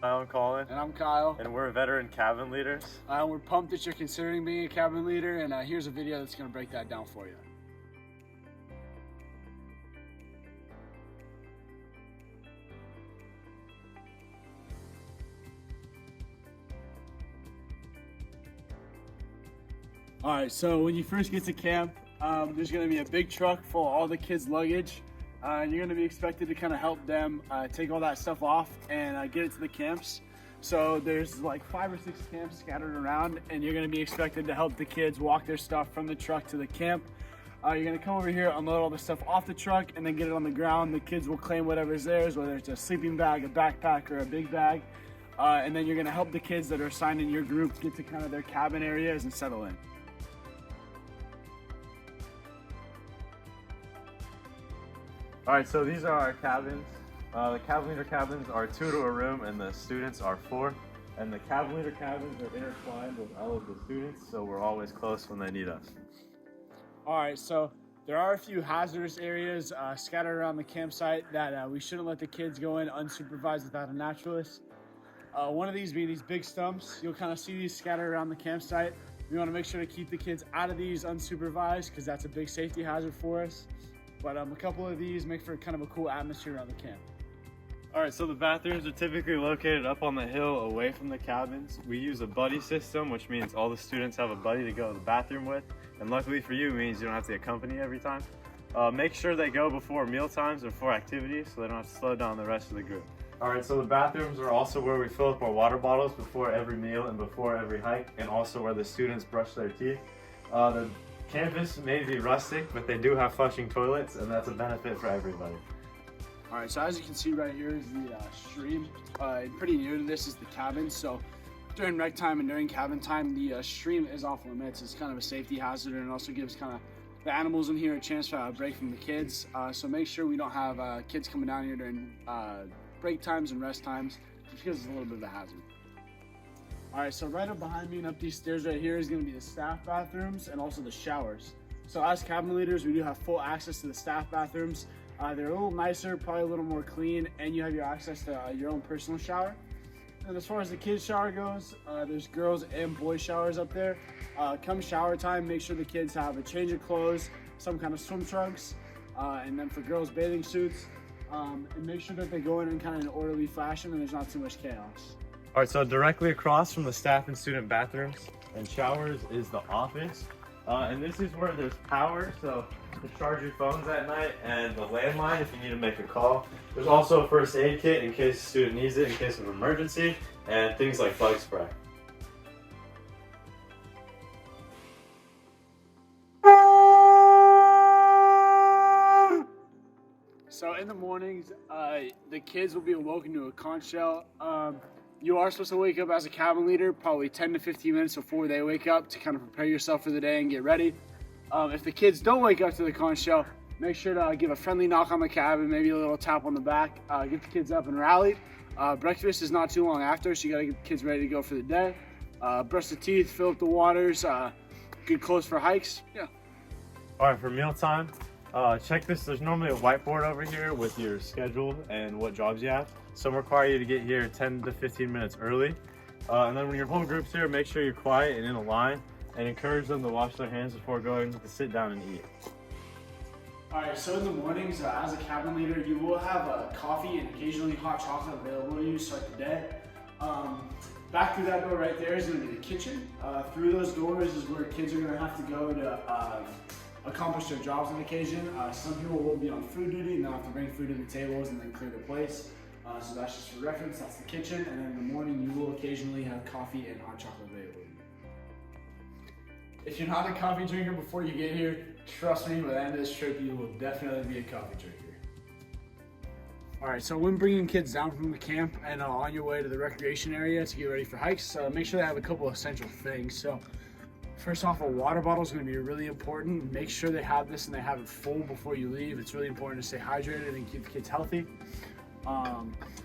I'm Colin. And I'm Kyle. And we're veteran cabin leaders. We're pumped that you're considering being a cabin leader, and here's a video that's going to break that down for you. All right, so when you first get to camp, there's going to be a big truck full of all the kids' luggage. And you're going to be expected to kind of help them take all that stuff off and get it to the camps. So there's like 5 or 6 camps scattered around, and you're going to be expected to help the kids walk their stuff from the truck to the camp. You're going to come over here, unload all the stuff off the truck, and then get it on the ground. The kids will claim whatever's theirs, whether it's a sleeping bag, a backpack, or a big bag. And then you're going to help the kids that are assigned in your group get to kind of their cabin areas and settle in. All right, so these are our cabins. The cabin leader cabins are 2 to a room, and the students are 4. And the cabin leader cabins are intertwined with all of the students, so we're always close when they need us. All right, so there are a few hazardous areas scattered around the campsite that we shouldn't let the kids go in unsupervised without a naturalist. One of these being these big stumps. You'll kind of see these scattered around the campsite. We want to make sure to keep the kids out of these unsupervised because that's a big safety hazard for us. But a couple of these make for kind of a cool atmosphere around the camp. All right, so the bathrooms are typically located up on the hill away from the cabins. We use a buddy system, which means all the students have a buddy to go to the bathroom with. And luckily for you, it means you don't have to get company every time. Make sure they go before meal times or before activities so they don't have to slow down the rest of the group. All right, so the bathrooms are also where we fill up our water bottles before every meal and before every hike, and also where the students brush their teeth. The campus may be rustic, but they do have flushing toilets, and that's a benefit for everybody. All right, so as you can see right here is the stream. Pretty near to this is the cabin, so during rec time and during cabin time, the stream is off limits. It's kind of a safety hazard, and also gives kind of the animals in here a chance to break from the kids. So make sure we don't have kids coming down here during break times and rest times, just because it's a little bit of a hazard. All right, so right up behind me and up these stairs right here is going to be the staff bathrooms and also the showers. So as cabin leaders, we do have full access to the staff bathrooms. They're a little nicer, probably a little more clean, and you have your access to your own personal shower. And as far as the kids' shower goes, there's girls and boys showers up there. Come shower time, make sure the kids have a change of clothes, some kind of swim trunks, and then for girls, bathing suits. And make sure that they go in kind of an orderly fashion and there's not too much chaos. All right, so directly across from the staff and student bathrooms and showers is the office. And this is where there's power, so to charge your phones at night, and the landline if you need to make a call. There's also a first aid kit in case the student needs it in case of emergency, and things like bug spray. So in the mornings, the kids will be awoken to a conch shell. You are supposed to wake up as a cabin leader probably 10 to 15 minutes before they wake up to kind of prepare yourself for the day and get ready. If the kids don't wake up to the conch shell, make sure to give a friendly knock on the cabin, maybe a little tap on the back, get the kids up and rallied. Breakfast is not too long after, so you gotta get the kids ready to go for the day. Brush the teeth, fill up the waters, good clothes for hikes, yeah. All right, for mealtime, check this. There's normally a whiteboard over here with your schedule and what jobs you have. Some require you to get here 10 to 15 minutes early. And then when your whole group's here, make sure you're quiet and in a line, and encourage them to wash their hands before going to sit down and eat. All right, so in the mornings, as a cabin leader, you will have coffee and occasionally hot chocolate available to you to start the day. Back through that door right there is going to be the kitchen. Through those doors is where kids are going to have to go to accomplish their jobs on occasion. Some people will be on food duty and they'll have to bring food to the tables and then clear the place. So that's just for reference, that's the kitchen. And then in the morning, you will occasionally have coffee and hot chocolate available. If you're not a coffee drinker before you get here, trust me, by the end of this trip, you will definitely be a coffee drinker. All right, so when bringing kids down from the camp and on your way to the recreation area to get ready for hikes, make sure they have a couple of essential things. So first off, a water bottle is going to be really important. Make sure they have this and they have it full before you leave. It's really important to stay hydrated and keep the kids healthy.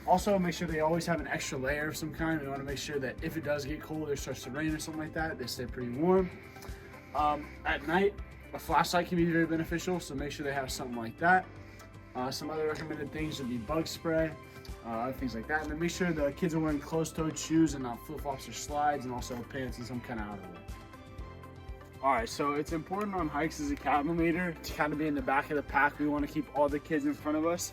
Also, make sure they always have an extra layer of some kind. We want to make sure that if it does get cold or starts to rain or something like that, they stay pretty warm. At night, a flashlight can be very beneficial, so make sure they have something like that. Some other recommended things would be bug spray, other things like that. And then make sure the kids are wearing closed-toed shoes and flip-flops or slides, and also pants and some kind of outerwear. All right, so it's important on hikes as a cabin leader to kind of be in the back of the pack. We want to keep all the kids in front of us.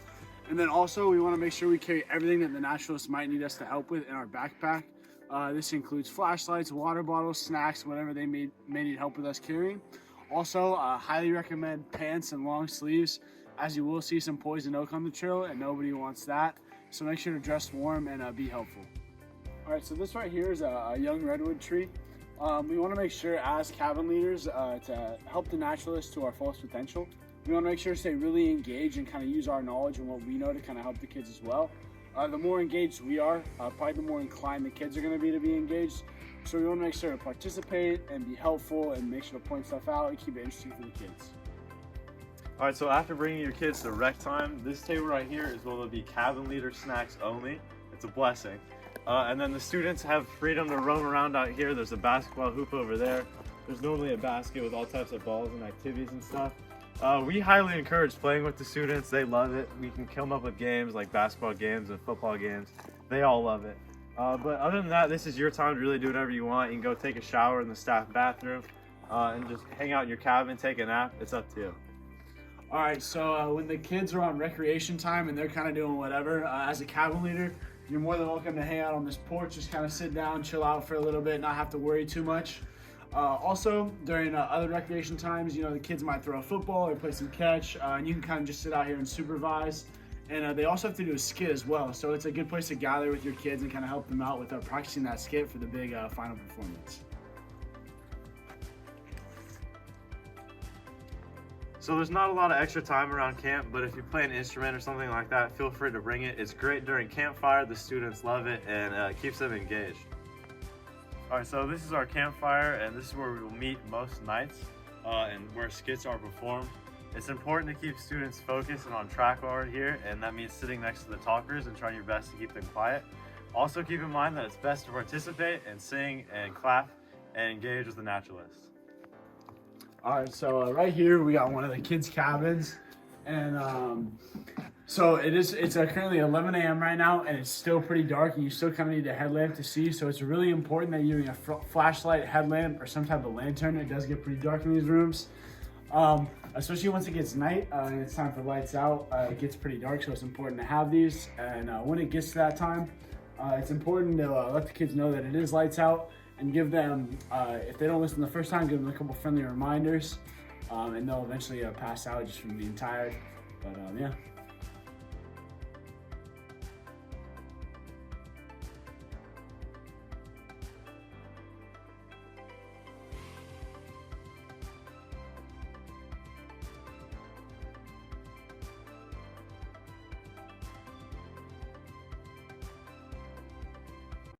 And then also we want to make sure we carry everything that the naturalists might need us to help with in our backpack. This includes flashlights, water bottles, snacks, whatever they may need help with us carrying. Also, highly recommend pants and long sleeves, as you will see some poison oak on the trail and nobody wants that. So make sure to dress warm and be helpful. All right, so this right here is a young redwood tree. We want to make sure as cabin leaders to help the naturalists to our fullest potential. We want to make sure to stay really engaged and kind of use our knowledge and what we know to kind of help the kids as well. The more engaged we are, probably the more inclined the kids are going to be engaged. So we want to make sure to participate and be helpful and make sure to point stuff out and keep it interesting for the kids. All right, so after bringing your kids to rec time, this table right here is where there'll be cabin leader snacks only. It's a blessing. And then the students have freedom to roam around out here. There's a basketball hoop over there. There's normally a basket with all types of balls and activities and stuff. We highly encourage playing with the students. They love it. We can come up with games like basketball games and football games. They all love it. But other than that, this is your time to really do whatever you want. You can go take a shower in the staff bathroom and just hang out in your cabin, take a nap. It's up to you. All right, so when the kids are on recreation time and they're kind of doing whatever, as a cabin leader, you're more than welcome to hang out on this porch, just kind of sit down, chill out for a little bit, not have to worry too much. Also, during other recreation times, the kids might throw a football or play some catch, and you can kind of just sit out here and supervise. And they also have to do a skit as well, so it's a good place to gather with your kids and kind of help them out with practicing that skit for the big final performance. So there's not a lot of extra time around camp, but if you play an instrument or something like that, feel free to bring it. It's great during campfire. The students love it, and it keeps them engaged. All right, so this is our campfire, and this is where we will meet most nights and where skits are performed. It's important to keep students focused and on track while we're here, and that means sitting next to the talkers and trying your best to keep them quiet. Also keep in mind that it's best to participate and sing and clap and engage with the naturalists. All right, so right here we got one of the kids' cabins, and so it's currently 11 a.m. right now, and it's still pretty dark, and you still kind of need a headlamp to see. So it's really important that you're using a flashlight, headlamp, or some type of lantern. It does get pretty dark in these rooms, especially once it gets night and it's time for lights out. It gets pretty dark, so it's important to have these. And when it gets to that time, it's important to let the kids know that it is lights out. And give them, if they don't listen the first time, give them a couple friendly reminders, and they'll eventually pass out just from being tired. But yeah.